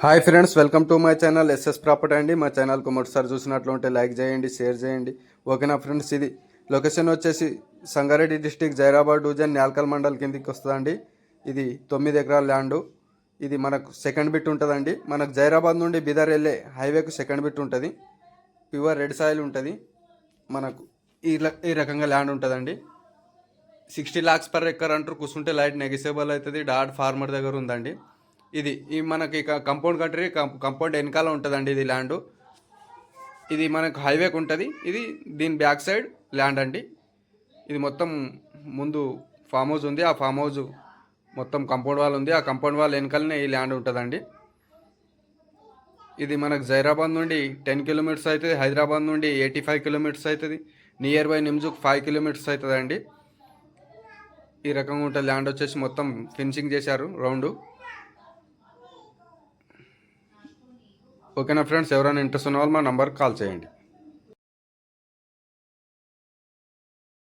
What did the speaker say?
Hi friends, welcome to my channel SS property అండి. మా ఛానల్కు మొదటిసారి చూసినట్లుంటే లైక్ చేయండి, షేర్ చేయండి. ఓకేనా ఫ్రెండ్స్, ఇది లొకేషన్ వచ్చేసి సంగారెడ్డి డిస్టిక్ జైరాబాద్ డివిజన్ న్యాల్కల్ మండల్ కిందికి వస్తుందండి. ఇది 9 ఎకరాల ల్యాండు. ఇది మనకు సెకండ్ బిట్ ఉంటుందండి. మనకు జైరాబాద్ నుండి బీదర్ వెళ్ళే హైవేకు సెకండ్ బిట్ ఉంటుంది. ప్యూర్ రెడ్ సాయిల్ ఉంటుంది. మనకు ఈ రకంగా ల్యాండ్ ఉంటుందండి. 60 lakhs per ఎకర్ అంటారు. కూర్చుంటే లైట్ నెగిసబుల్ అవుతుంది. డాట్ ఫార్మర్ దగ్గర ఉందండి. ఇది మనకి కంపౌండ్ కంట్రీ కంపౌండ్ వెనకాల ఉంటుందండి. ఇది ల్యాండ్, ఇది మనకు హైవేకి ఉంటుంది. ఇది దీని బ్యాక్ సైడ్ ల్యాండ్ అండి. ఇది మొత్తం ముందు ఫామ్ హౌస్ ఉంది. ఆ ఫామ్ హౌస్ మొత్తం కంపౌండ్ వాల్ ఉంది. ఆ కంపౌండ్ వాల్ వెనకాలనే ఈ ల్యాండ్ ఉంటుందండి. ఇది మనకు జైరాబాద్ నుండి 10 kilometers అవుతుంది. హైదరాబాద్ నుండి 85 kilometers అవుతుంది. నియర్ బై నిమ్జుక్ 5 kilometers అవుతుందండి. ఈ రకంగా ఉంటుంది. ల్యాండ్ వచ్చేసి మొత్తం ఫినిషింగ్ చేశారు రౌండ్. ఓకేనా ఫ్రెండ్స్, ఎవరైనా ఇంట్రెస్ట్ ఉన్న వాళ్ళు మా నంబర్కి కాల్ చేయండి.